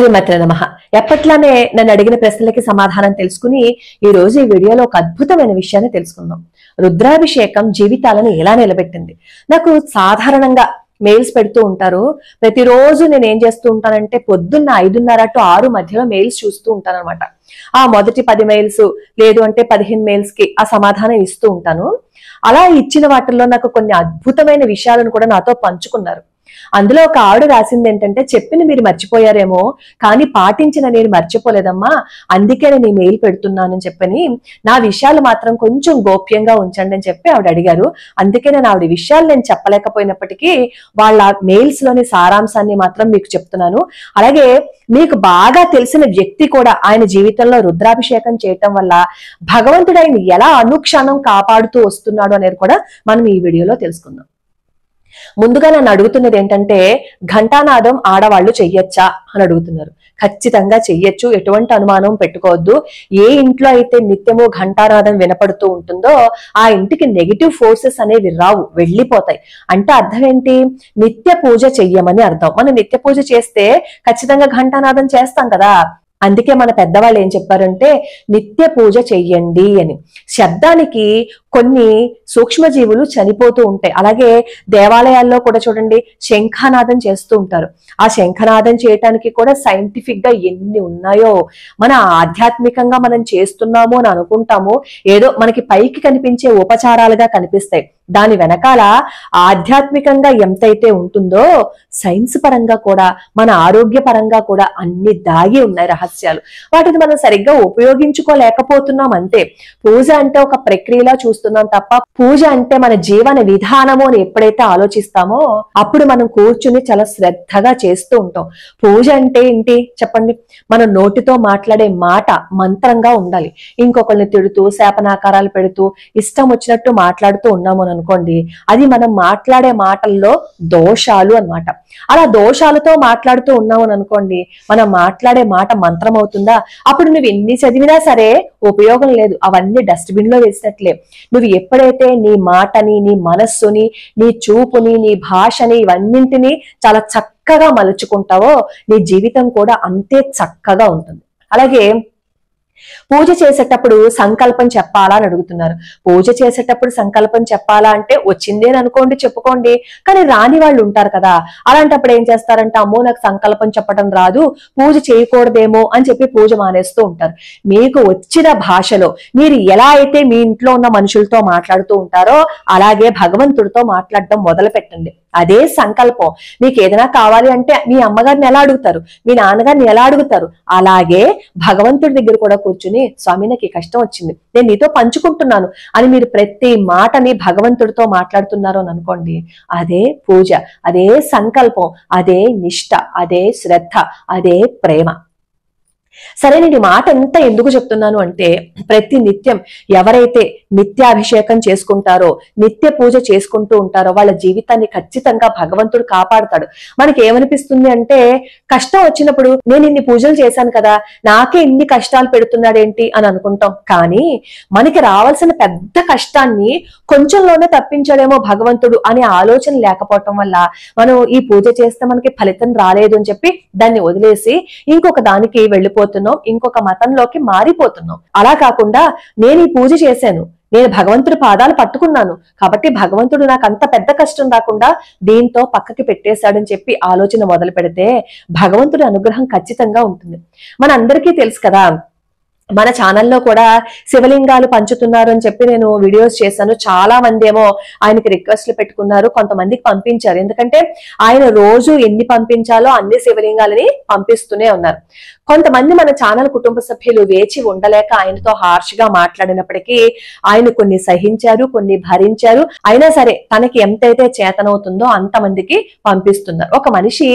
శ్రీమతి నమః. ఎప్పట్లానే నన్ను అడిగిన ప్రశ్నలకి సమాధానం తెలుసుకుని ఈ రోజు ఈ వీడియోలో ఒక అద్భుతమైన విషయాన్ని తెలుసుకుందాం. రుద్రాభిషేకం జీవితాలను ఎలా నిలబెట్టింది? నాకు సాధారణంగా మెయిల్స్ పెడుతూ ఉంటారు. ప్రతిరోజు నేను ఏం చేస్తూ ఉంటానంటే పొద్దున్న 5:30 to 6 మధ్యలో మెయిల్స్ చూస్తూ ఉంటాను అనమాట. ఆ మొదటి 10 మెయిల్స్ లేదు అంటే 15 మెయిల్స్ కి ఆ సమాధానం ఇస్తూ ఉంటాను. అలా ఇచ్చిన వాటిల్లో నాకు కొన్ని అద్భుతమైన విషయాలను కూడా నాతో పంచుకున్నారు. అందులో ఒక ఆవిడ రాసింది ఏంటంటే, చెప్పిన మీరు మర్చిపోయారేమో కానీ పాటించిన నేను మర్చిపోలేదమ్మా, అందుకే నేను ఈ మెయిల్ పెడుతున్నానని చెప్పని నా విషయాలు మాత్రం కొంచెం గోప్యంగా ఉంచండి అని చెప్పి ఆవిడ అడిగారు. అందుకే నేను ఆవిడ విషయాలు నేను చెప్పలేకపోయినప్పటికీ వాళ్ళ మెయిల్స్ లోని సారాంశాన్ని మాత్రం మీకు చెప్తున్నాను. అలాగే మీకు బాగా తెలిసిన వ్యక్తి కూడా ఆయన జీవితంలో రుద్రాభిషేకం చేయటం వల్ల భగవంతుడు ఆయన ఎలా అనుక్షణం కాపాడుతూ వస్తున్నాడు అనేది కూడా మనం ఈ వీడియోలో తెలుసుకుందాం. ముందుగా నన్ను అడుగుతున్నది ఏంటంటే, ఘంటానాదం ఆడవాళ్లు చెయ్యొచ్చా అని అడుగుతున్నారు. ఖచ్చితంగా చెయ్యొచ్చు, ఎటువంటి అనుమానం పెట్టుకోవద్దు. ఏ ఇంట్లో అయితే నిత్యము ఘంటానాదం వినపడుతూ ఉంటుందో ఆ ఇంటికి నెగిటివ్ ఫోర్సెస్ అనేవి రావు, వెళ్ళిపోతాయి. అంటే అర్థం ఏంటి? నిత్య పూజ చెయ్యమని అర్థం. మనం నిత్య పూజ చేస్తే ఖచ్చితంగా ఘంటానాదం చేస్తాం కదా. అందుకే మన పెద్దవాళ్ళు ఏం చెప్పారంటే నిత్య పూజ చెయ్యండి అని. శబ్దానికి కొన్ని సూక్ష్మజీవులు చనిపోతూ ఉంటాయి. అలాగే దేవాలయాల్లో కూడా చూడండి శంఖనాదం చేస్తూ ఉంటారు. ఆ శంఖనాదం చేయటానికి కూడా సైంటిఫిక్ గా ఎన్ని ఉన్నాయో. మన ఆధ్యాత్మికంగా మనం చేస్తున్నాము అని అనుకుంటాము, ఏదో మనకి పైకి కనిపించే ఉపచారాలుగా కనిపిస్తాయి. దాని వెనకాల ఆధ్యాత్మికంగా ఎంతైతే ఉంటుందో సైన్స్ పరంగా కూడా మన ఆరోగ్య పరంగా కూడా అన్ని దాగి ఉన్నాయి రహస్యాలు. వాటిని మనం సరిగ్గా ఉపయోగించుకోలేకపోతున్నాం అంతే. పూజ అంటే ఒక ప్రక్రియలా చూస్తున్నాం తప్ప పూజ అంటే మన జీవన విధానము అని ఎప్పుడైతే ఆలోచిస్తామో అప్పుడు మనం కూర్చుని చాలా శ్రద్ధగా చేస్తూ ఉంటాం. పూజ అంటే ఏంటి చెప్పండి? మన నోటితో మాట్లాడే మాట మంత్రంగా ఉండాలి. ఇంకొకరిని తిడుతూ శాపనాకారాలు పెడుతూ ఇష్టం వచ్చినట్టు మాట్లాడుతూ ఉన్నాము అనుకోండి, అది మనం మాట్లాడే మాటల్లో దోషాలు అన్నమాట. అలా దోషాలతో మాట్లాడుతూ ఉన్నాము అనుకోండి, మనం మాట్లాడే మాట మంత్రం అవుతుందా? అప్పుడు నువ్వు ఎన్ని చదివినా సరే ఉపయోగం లేదు, అవన్నీ డస్ట్బిన్ లో వేసినట్లే. నువ్వు ఎప్పుడైతే నీ మాటని, నీ మనస్సుని, నీ చూపుని, నీ భాషని ఇవన్నింటినీ చాలా చక్కగా మలుచుకుంటావో నీ జీవితం కూడా అంతే చక్కగా ఉంటుంది. అలాగే పూజ చేసేటప్పుడు సంకల్పం చెప్పాలా అని అడుగుతున్నారు. పూజ చేసేటప్పుడు సంకల్పం చెప్పాలా అంటే వచ్చిందేని అనుకోండి, చెప్పుకోండి. కానీ రాని వాళ్ళు ఉంటారు కదా, అలాంటప్పుడు ఏం చేస్తారంటే అమ్మో నాకు సంకల్పం చెప్పడం రాదు, పూజ చేయకూడదేమో అని చెప్పి పూజ మానేస్తూ ఉంటారు. మీకు వచ్చిన భాషలో మీరు ఎలా అయితే మీ ఇంట్లో ఉన్న మనుషులతో మాట్లాడుతూ ఉంటారో అలాగే భగవంతుడితో మాట్లాడడం మొదలు పెట్టండి. అదే సంకల్పం. మీకు ఏదైనా కావాలి అంటే మీ అమ్మగారిని ఎలా అడుగుతారు, మీ నాన్నగారిని ఎలా అడుగుతారు, అలాగే భగవంతుడి దగ్గర కూడా కూర్చుని స్వామి నాకు ఈ కష్టం వచ్చింది, నేను నీతో పంచుకుంటున్నాను అని మీరు ప్రతి మాటని భగవంతుడితో మాట్లాడుతున్నారు అని అనుకోండి, అదే పూజ, అదే సంకల్పం, అదే నిష్ఠ, అదే శ్రద్ధ, అదే ప్రేమ. సరే, నేను ఈ మాట ఎంత ఎందుకు చెప్తున్నాను అంటే, ప్రతి నిత్యం ఎవరైతే నిత్యాభిషేకం చేసుకుంటారో, నిత్య పూజ చేసుకుంటూ ఉంటారో వాళ్ళ జీవితాన్ని ఖచ్చితంగా భగవంతుడు కాపాడుతాడు. మనకి ఏమనిపిస్తుంది అంటే, కష్టం వచ్చినప్పుడు నేను ఇన్ని పూజలు చేశాను కదా, నాకే ఇన్ని కష్టాలు పెడుతున్నాడేంటి అని అనుకుంటాం. కానీ మనకి రావాల్సిన పెద్ద కష్టాన్ని కొంచెంలోనే తప్పించాడేమో భగవంతుడు అనే ఆలోచన లేకపోవటం వల్ల మనం ఈ పూజ చేస్తే మనకి ఫలితం రాలేదు అని చెప్పి దాన్ని వదిలేసి ఇంకొక దానికి వెళ్ళిపోతున్నాం, ఇంకొక మతంలోకి మారిపోతున్నాం. అలా కాకుండా నేను ఈ పూజ చేశాను, నేను భగవంతుడి పాదాలు పట్టుకున్నాను కాబట్టి భగవంతుడు నాకు అంత పెద్ద కష్టం రాకుండా దీంతో పక్కకి పెట్టేశాడని చెప్పి ఆలోచన మొదలు పెడితే భగవంతుడి అనుగ్రహం ఖచ్చితంగా ఉంటుంది. మనందరికీ తెలుసు కదా, మన ఛానల్లో కూడా శివలింగాలు పంచుతున్నారు అని చెప్పి నేను వీడియోస్ చేశాను. చాలా మంది ఏమో ఆయనకి రిక్వెస్ట్లు పెట్టుకున్నారు, కొంతమందికి పంపించారు. ఎందుకంటే ఆయన రోజు ఎన్ని పంపించాలో అన్ని శివలింగాలని పంపిస్తూనే ఉన్నారు. కొంతమంది మన ఛానల్ కుటుంబ సభ్యులు వేచి ఉండలేక ఆయనతో హార్ష్ గా మాట్లాడినప్పటికీ ఆయన కొన్ని సహించారు, కొన్ని భరించారు. అయినా సరే తనకి ఎంతైతే చేతనవుతుందో అంతమందికి పంపిస్తున్నారు. ఒక మనిషి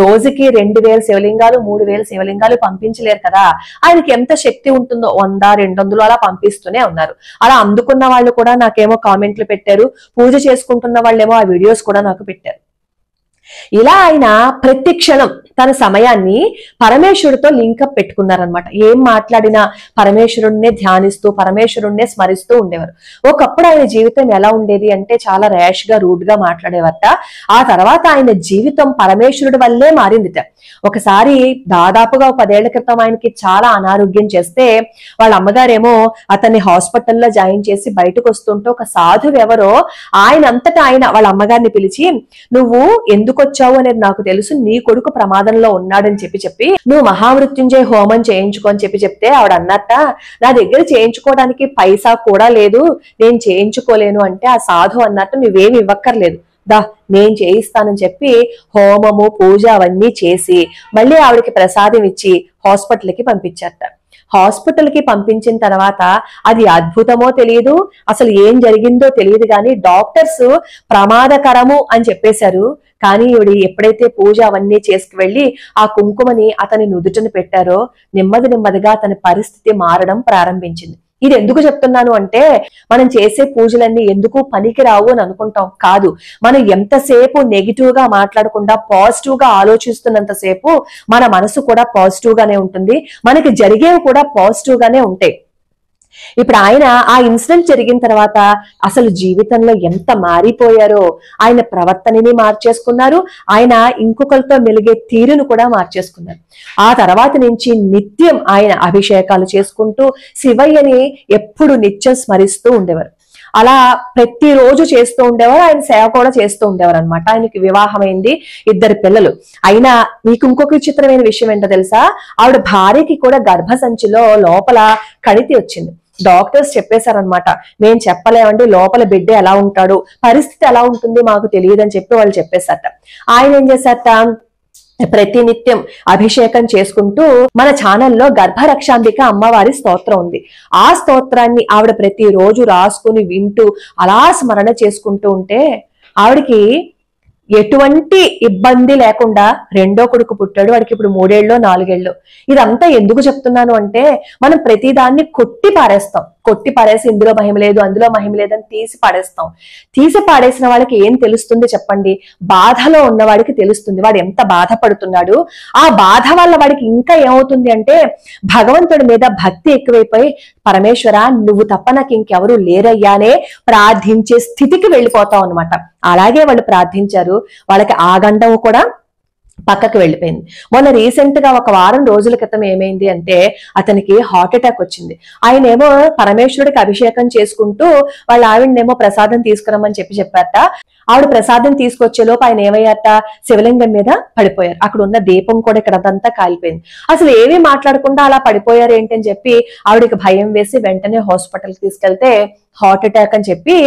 రోజుకి 2000 శివలింగాలు 3000 శివలింగాలు పంపించలేరు కదా, ఆయనకి ఎంత శక్తి ఉంటుందో 100, 200 అలా పంపిస్తూనే ఉన్నారు. అలా అందుకున్న వాళ్ళు కూడా నాకేమో కామెంట్లు పెట్టారు, పూజ చేసుకుంటున్న వాళ్ళేమో ఆ వీడియోస్ కూడా నాకు పెట్టారు. ఇలా ఆయన ప్రతి క్షణం తన సమయాన్ని పరమేశ్వరుడితో లింకప్ పెట్టుకున్నారనమాట. ఏం మాట్లాడినా పరమేశ్వరుడినే ధ్యానిస్తూ పరమేశ్వరుడినే స్మరిస్తూ ఉండేవారు. ఒకప్పుడు ఆయన జీవితం ఎలా ఉండేది అంటే చాలా ర్యాష్ గా రూడ్ గా మాట్లాడేవారట. ఆ తర్వాత ఆయన జీవితం పరమేశ్వరుడి వల్లే మారిందిట. ఒకసారి దాదాపుగా 10 ఏళ్ల క్రితం ఆయనకి చాలా అనారోగ్యం చేస్తే వాళ్ళ అమ్మగారేమో అతన్ని హాస్పిటల్లో జాయిన్ చేసి బయటకు వస్తుంటే ఒక సాధువు ఎవరో ఆయన అంతటా ఆయన వాళ్ళ అమ్మగారిని పిలిచి, నువ్వు ఎందుకు వచ్చావు అనేది నాకు తెలుసు, నీ కొడుకు ప్రమాదంలో ఉన్నాడని చెప్పి నువ్వు మహామృత్యుంజయ హోమం చేయించుకో అని చెప్తే ఆవిడ అన్నట్ట, నా దగ్గర చేయించుకోవడానికి పైసా కూడా లేదు, నేను చేయించుకోలేను అంటే ఆ సాధు అన్నట్టు నువ్వేమి ఇవ్వక్కర్లేదు, దా నేను చేయిస్తానని చెప్పి హోమము పూజ అవన్నీ చేసి మళ్ళీ ఆవిడకి ప్రసాదం ఇచ్చి హాస్పిటల్కి పంపించారట. హాస్పిటల్కి పంపించిన తర్వాత అది అద్భుతమో తెలియదు, అసలు ఏం జరిగిందో తెలియదు, కానీ డాక్టర్స్ ప్రమాదకరము అని చెప్పేశారు. కానీ ఈవిడ ఎప్పుడైతే పూజ అవన్నీ చేసుకువెళ్ళి ఆ కుంకుమని అతని నుదుటను పెట్టారో నెమ్మదిగా అతని పరిస్థితి మారడం ప్రారంభించింది. ఇది ఎందుకు చెప్తున్నాను అంటే, మనం చేసే పూజలన్నీ ఎందుకు పనికి రావు అని అనుకుంటాం, కాదు. మనం ఎంతసేపు నెగిటివ్ గా మాట్లాడకుండా పాజిటివ్ గా ఆలోచిస్తున్నంతసేపు మన మనసు కూడా పాజిటివ్ గానే ఉంటుంది, మనకి జరిగేవి కూడా పాజిటివ్ గానే ఉంటాయి. ఇప్పుడు ఆయన ఆ ఇన్సిడెంట్ జరిగిన తర్వాత అసలు జీవితంలో ఎంత మారిపోయారో, ఆయన ప్రవర్తనని మార్చేసుకున్నారు, ఆయన ఇంకొకరితో మెలిగే తీరును కూడా మార్చేసుకున్నారు. ఆ తర్వాత నుంచి నిత్యం ఆయన అభిషేకాలు చేసుకుంటూ శివయ్యని ఎప్పుడు నిత్యం స్మరిస్తూ ఉండేవారు. అలా ప్రతిరోజు చేస్తూ ఉండేవారు. ఆయన సేవ కూడా చేస్తూ ఉండేవారు అనమాట. ఆయనకి వివాహమైంది, 2 పిల్లలు. అయినా మీకు ఇంకొక విచిత్రమైన విషయం ఏంటో తెలుసా, ఆవిడ భార్యకి కూడా గర్భసంచిలో లోపల కణితి వచ్చింది. డాక్టర్స్ చెప్పేశారనమాట, మేము చెప్పలేమండి లోపల బిడ్డ ఎలా ఉంటాడు, పరిస్థితి ఎలా ఉంటుంది మాకు తెలియదు అని చెప్పి వాళ్ళు చెప్పేశారట. ఆయన ఏం చేశారట, ప్రతినిత్యం అభిషేకం చేసుకుంటూ మన ఛానల్లో గర్భరక్షాంబిక అమ్మవారి స్తోత్రం ఉంది, ఆ స్తోత్రాన్ని ఆవిడ ప్రతిరోజు రాసుకుని వింటూ అలా స్మరణ చేసుకుంటూ ఉంటే ఆవిడకి ఎటువంటి ఇబ్బంది లేకుండా 2వ కొడుకు పుట్టాడు. వాడికి ఇప్పుడు 3 ఏళ్ళో 4 ఏళ్ళో. ఇదంతా ఎందుకు చెప్తున్నాను అంటే, మనం ప్రతిదాన్ని కొట్టి పారేసి ఇందులో మహిమ లేదు అందులో మహిమ లేదని తీసి పాడేసిన వాళ్ళకి ఏం తెలుస్తుంది చెప్పండి? బాధలో ఉన్నవాడికి తెలుస్తుంది వాడు ఎంత బాధపడుతున్నాడు. ఆ బాధ వల్ల వాడికి ఇంకా ఏమవుతుంది అంటే భగవంతుడి మీద భక్తి ఎక్కువైపోయి, పరమేశ్వర నువ్వు తప్ప నాకు ఇంకెవరు లేరయ్యానే ప్రార్థించే స్థితికి వెళ్ళిపోతావు అనమాట. అలాగే వాళ్ళు ప్రార్థించారు. వాళ్ళకి ఆ గండం కూడా పక్కకు వెళ్ళిపోయింది. మొన్న రీసెంట్ గా ఒక వారం రోజుల క్రితం ఏమైంది అంటే అతనికి హార్ట్ అటాక్ వచ్చింది. ఆయనేమో పరమేశ్వరుడికి అభిషేకం చేసుకుంటూ వాళ్ళ ఆవిడనేమో ప్రసాదం తీసుకురమ్మని చెప్పారట. ఆవిడ ప్రసాదం తీసుకొచ్చే లోపు ఆయన ఏమయ్యారట, శివలింగం మీద పడిపోయారు. అక్కడ ఉన్న దీపం కూడా ఇక్కడ అదంతా కాలిపోయింది. అసలు ఏమీ మాట్లాడకుండా అలా పడిపోయారు ఏంటని చెప్పి ఆవిడకి భయం వేసి వెంటనే హాస్పిటల్కి తీసుకెళ్తే హార్ట్ అటాక్ అని చెప్పి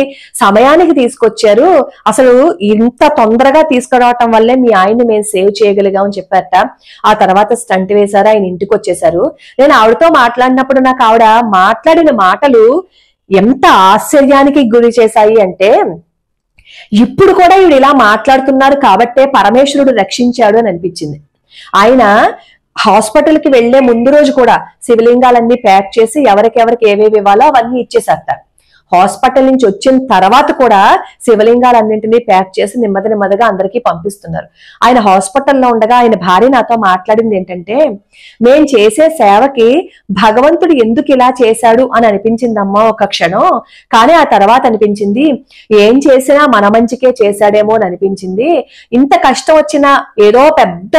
సమయానికి తీసుకొచ్చారు. అసలు ఇంత తొందరగా తీసుకురావటం వల్లే మీ ఆయన్ని మేము సేవ్ చేయగలిగామని చెప్పారట. ఆ తర్వాత స్టంట్ వేశారు, ఆయన ఇంటికి వచ్చేసారు. నేను ఆవిడతో మాట్లాడినప్పుడు నాకు ఆవిడ మాట్లాడిన మాటలు ఎంత ఆశ్చర్యానికి గురి చేశాయి అంటే, ఇప్పుడు కూడా ఈవిడ ఇలా మాట్లాడుతున్నారు కాబట్టే పరమేశ్వరుడు రక్షించాడు అని అనిపించింది. ఆయన హాస్పిటల్కి వెళ్లే ముందు రోజు కూడా శివలింగాలన్నీ ప్యాక్ చేసి ఎవరికెవరికి ఏవేవి ఇవ్వాలో అవన్నీ ఇచ్చేసారట. హాస్పిటల్ నుంచి వచ్చిన తర్వాత కూడా శివలింగాలన్నింటినీ ప్యాక్ చేసి నెమ్మదిగా అందరికీ పంపిస్తున్నారు. ఆయన హాస్పిటల్లో ఉండగా ఆయన భార్య నాతో మాట్లాడింది ఏంటంటే, మేం చేసే సేవకి భగవంతుడు ఎందుకు ఇలా చేశాడు అని అనిపించిందమ్మా ఒక క్షణం. కానీ ఆ తర్వాత అనిపించింది ఏం చేసినా మన మంచికే చేశాడేమో అని అనిపించింది. ఇంత కష్టం వచ్చినా ఏదో పెద్ద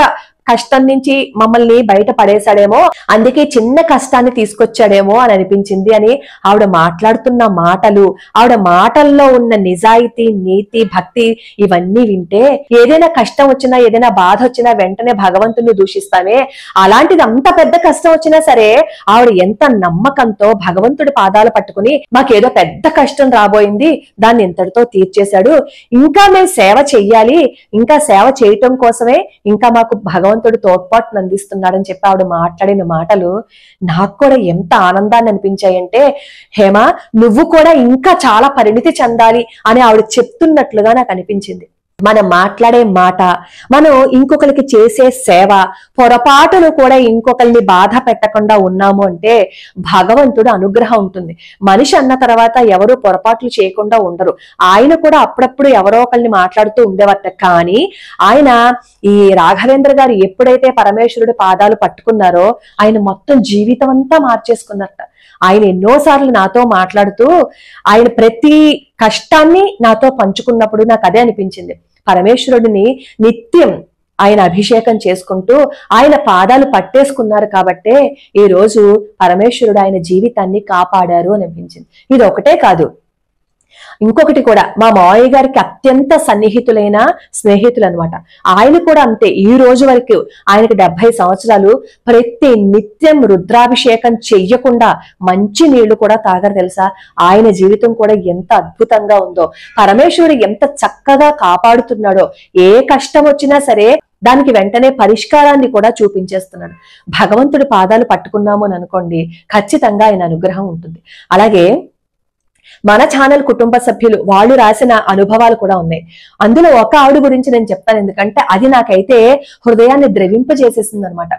కష్టం నుంచి మమ్మల్ని బయట పడేశాడేమో, అందుకే చిన్న కష్టాన్ని తీసుకొచ్చాడేమో అని అనిపించింది అని ఆవిడ మాట్లాడుతున్న మాటలు, ఆవిడ మాటల్లో ఉన్న నిజాయితీ, నీతి, భక్తి ఇవన్నీ వింటే ఏదైనా కష్టం వచ్చినా ఏదైనా బాధ వచ్చినా వెంటనే భగవంతుని దూషిస్తామే, అలాంటిది అంత పెద్ద కష్టం వచ్చినా సరే ఆవిడ ఎంత నమ్మకంతో భగవంతుడి పాదాలు పట్టుకుని మాకేదో పెద్ద కష్టం రాబోయింది దాన్ని ఇంతటితో తీర్చేశాడు, ఇంకా మేము సేవ చెయ్యాలి, ఇంకా సేవ చేయటం కోసమే ఇంకా మాకు భగవంతుడు తోడ్పాటును అందిస్తున్నాడని చెప్పి ఆవిడ మాట్లాడిన మాటలు నాకు కూడా ఎంత ఆనందాన్ని అనిపించాయంటే, హేమ నువ్వు కూడా ఇంకా చాలా పరిణితి చెందాలి అని ఆవిడ చెప్తున్నట్లుగా నాకు అనిపించింది. మనం మాట్లాడే మాట, మనం ఇంకొకరికి చేసే సేవ, పొరపాటును కూడా ఇంకొకరిని బాధ పెట్టకుండా ఉన్నాము అంటే భగవంతుడు అనుగ్రహం ఉంటుంది. మనిషి అన్న తర్వాత ఎవరు పొరపాట్లు చేయకుండా ఉండరు. ఆయన కూడా అప్పుడప్పుడు ఎవరో ఒకరిని మాట్లాడుతూ ఉండేవారట. కానీ ఆయన ఈ రాఘవేంద్ర గారు ఎప్పుడైతే పరమేశ్వరుడి పాదాలు పట్టుకున్నారో ఆయన మొత్తం జీవితం అంతా మార్చేసుకున్నారట. ఆయన ఎన్నోసార్లు నాతో మాట్లాడుతూ ఆయన ప్రతి కష్టాన్ని నాతో పంచుకున్నప్పుడు నాకు అదే అనిపించింది. పరమేశ్వరుడిని నిత్యం ఆయన అభిషేకం చేసుకుంటూ ఆయన పాదాలు పట్టేసుకున్నారు కాబట్టే ఈ రోజు పరమేశ్వరుడు ఆయన జీవితాన్ని కాపాడారు అని అనిపించింది. ఇది ఒకటే కాదు, ఇంకొకటి కూడా, మా మావయ్య గారికి అత్యంత సన్నిహితులైన స్నేహితులు అనమాట. ఆయన కూడా అంతే. ఈ రోజు వరకు ఆయనకి 70 సంవత్సరాలు, ప్రతి నిత్యం రుద్రాభిషేకం చెయ్యకుండా మంచి నీళ్లు కూడా తాగరు తెలుసా. ఆయన జీవితం కూడా ఎంత అద్భుతంగా ఉందో, పరమేశ్వరుడు ఎంత చక్కగా కాపాడుతున్నాడో. ఏ కష్టం వచ్చినా సరే దానికి వెంటనే పరిష్కారాన్ని కూడా చూపించేస్తున్నాడు. భగవంతుడి పాదాలు పట్టుకున్నాము అని అనుకోండి, ఖచ్చితంగా ఆయన అనుగ్రహం ఉంటుంది. అలాగే మన ఛానల్ కుటుంబ సభ్యులు వాళ్ళు రాసిన అనుభవాలు కూడా ఉన్నాయి. అందులో ఒక ఆవిడ గురించి నేను చెప్తాను, ఎందుకంటే అది నాకైతే హృదయాన్ని ద్రవింపజేసేసింది అనమాట.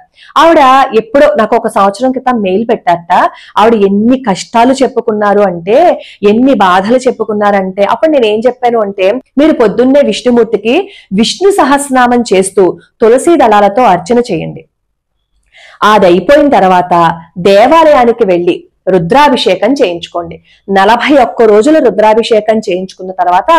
ఆవిడ ఎప్పుడో నాకు 1 సంవత్సరం క్రితం మెయిల్ పెట్టారట. ఆవిడ ఎన్ని కష్టాలు చెప్పుకున్నారు అంటే, ఎన్ని బాధలు చెప్పుకున్నారంటే, అప్పుడు నేను ఏం చెప్పాను అంటే, మీరు పొద్దున్నే విష్ణుమూర్తికి విష్ణు సహస్రనామం చేస్తూ తులసి దళాలతో అర్చన చేయండి. అది అయిపోయిన తర్వాత దేవాలయానికి వెళ్ళి రుద్రాభిషేకం చేయించుకోండి. 41 రోజులు రుద్రాభిషేకం చేయించుకున్న తర్వాత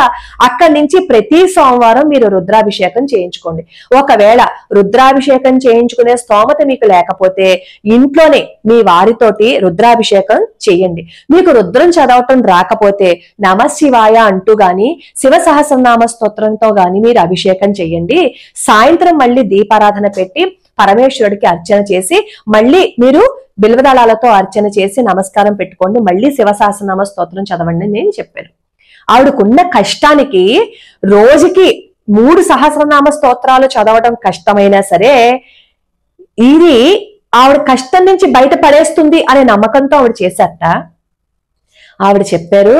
అక్కడి నుంచి ప్రతి సోమవారం మీరు రుద్రాభిషేకం చేయించుకోండి. ఒకవేళ రుద్రాభిషేకం చేయించుకునే స్తోమత మీకు లేకపోతే ఇంట్లోనే మీ వారితోటి రుద్రాభిషేకం చేయండి. మీకు రుద్రం చదవటం రాకపోతే నమశివాయ అంటూ గాని శివ సహస్రనామ స్తోత్రంతో గాని మీరు అభిషేకం చేయండి. సాయంత్రం మళ్ళీ దీపారాధన పెట్టి పరమేశ్వరుడికి అర్చన చేసి మళ్ళీ మీరు బిల్వదళాలతో అర్చన చేసి నమస్కారం పెట్టుకోండి. మళ్ళీ శివ సహస్రనామ స్తోత్రం చదవండి నేను చెప్పాను. ఆవిడకున్న కష్టానికి రోజుకి 3 సహస్రనామ స్తోత్రాలు చదవడం కష్టమైనా సరే ఇది ఆవిడ కష్టం నుంచి బయట పడేస్తుంది అనే నమ్మకంతో ఆవిడ చేశారట. ఆవిడ చెప్పారు,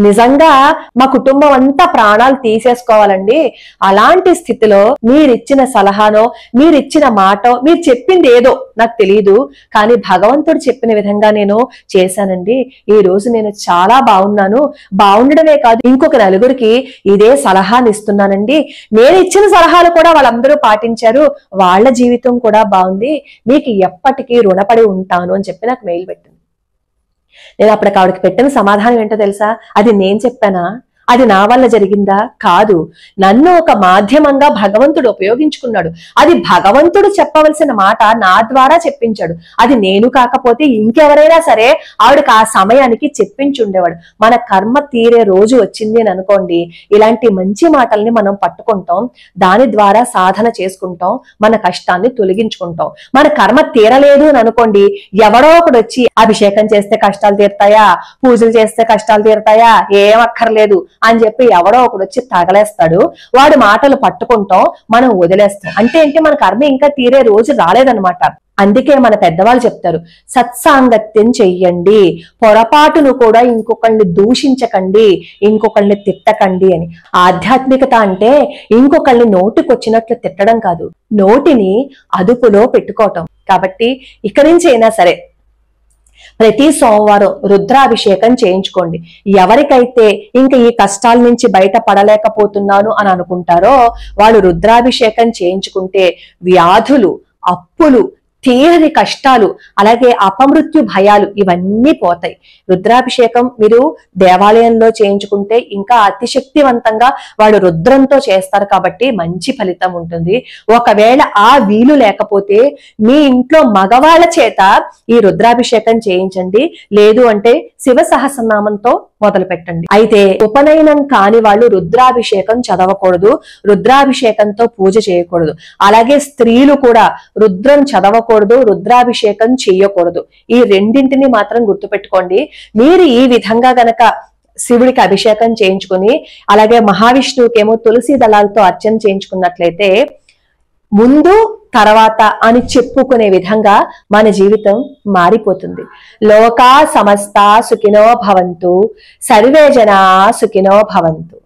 నిజంగా మా కుటుంబం అంతా ప్రాణాలు తీసేసుకోవాలండి. అలాంటి స్థితిలో మీరిచ్చిన సలహానో మీరిచ్చిన మాటో మీరు చెప్పింది ఏదో నాకు తెలియదు, కానీ భగవంతుడు చెప్పిన విధంగా నేను చేశానండి. ఈ రోజు నేను చాలా బాగున్నాను. బాగుండడమే కాదు, ఇంకొక నలుగురికి ఇదే సలహాని ఇస్తున్నానండి. నేను ఇచ్చిన సలహాలు కూడా వాళ్ళందరూ పాటించారు. వాళ్ళ జీవితం కూడా బాగుంది. మీకు ఎప్పటికీ రుణపడి ఉంటాను అని చెప్పి నాకు మెయిల్ పెట్టింది. నేను అప్పటికి ఆవిడకి పెట్టిన సమాధానం ఏంటో తెలుసా? అది నేను చెప్పానా? అది నా వల్ల జరిగిందా? కాదు. నన్ను ఒక మాధ్యమంగా భగవంతుడు ఉపయోగించుకున్నాడు. అది భగవంతుడు చెప్పవలసిన మాట నా ద్వారా చెప్పించాడు. అది నేను కాకపోతే ఇంకెవరైనా సరే ఆవిడకి ఆ సమయానికి చెప్పించుండేవాడు. మన కర్మ తీరే రోజు వచ్చింది అని అనుకోండి, ఇలాంటి మంచి మాటల్ని మనం పట్టుకుంటాం, దాని ద్వారా సాధన చేసుకుంటాం, మన కష్టాన్ని తొలగించుకుంటాం. మన కర్మ తీరలేదు అని అనుకోండి, ఎవడో ఒకడు వచ్చి అభిషేకం చేస్తే కష్టాలు తీరుతాయా, పూజలు చేస్తే కష్టాలు తీరుతాయా, ఏం అక్కర్లేదు అని చెప్పి ఎవడో ఒకడు వచ్చి తగలేస్తాడు. వాడి మాటలు పట్టుకుంటాం, మనం వదిలేస్తాం. అంటే ఏంటి, మన కర్మ ఇంకా తీరే రోజు రాలేదన్నమాట. అందుకే మన పెద్దవాళ్ళు చెప్తారు, సత్సాంగత్యం చెయ్యండి, పొరపాటును కూడా ఇంకొకళ్ళని దూషించకండి, ఇంకొకళ్ళని తిట్టకండి అని. ఆధ్యాత్మికత అంటే ఇంకొకళ్ళని నోటికొచ్చినట్లు తిట్టడం కాదు, నోటిని అదుపులో పెట్టుకోవటం. కాబట్టి ఇక్కడి నుంచి అయినా సరే ప్రతి సోమవారం రుద్రాభిషేకం చేయించుకోండి. ఎవరికైతే ఇంకా ఈ కష్టాల నుంచి బయట పడలేకపోతున్నాను అని అనుకుంటారో వాళ్ళు రుద్రాభిషేకం చేయించుకుంటే వ్యాధులు, అప్పులు, తీరని కష్టాలు, అలాగే అపమృత్యు భయాలు ఇవన్నీ పోతాయి. రుద్రాభిషేకం మీరు దేవాలయంలో చేయించుకుంటే ఇంకా అతిశక్తివంతంగా వాడు రుద్రంతో చేస్తారు కాబట్టి మంచి ఫలితం ఉంటుంది. ఒకవేళ ఆ వీలు లేకపోతే మీ ఇంట్లో మగవాళ్ళ చేత ఈ రుద్రాభిషేకం చేయించండి, లేదు అంటే శివ సహస్రనామంతో మొదలు పెట్టండి. అయితే ఉపనయనం కాని వాళ్ళు రుద్రాభిషేకం చదవకూడదు, రుద్రాభిషేకంతో పూజ చేయకూడదు. అలాగే స్త్రీలు కూడా రుద్రం చదవకూడదు, రుద్రాభిషేకం చేయకూడదు. ఈ రెండింటిని మాత్రం గుర్తుపెట్టుకోండి. మీరు ఈ విధంగా గనక శివుడికి అభిషేకం చేయించుకుని అలాగే మహావిష్ణువుకేమో తులసి దళాలతో అర్చన చేయించుకున్నట్లయితే ముందు తర్వాత అని చెప్పుకునే విధంగా మన జీవితం మారిపోతుంది. లోకా సమస్త సుఖినో భవంతు, సర్వే జనా సుఖినో భవంతు.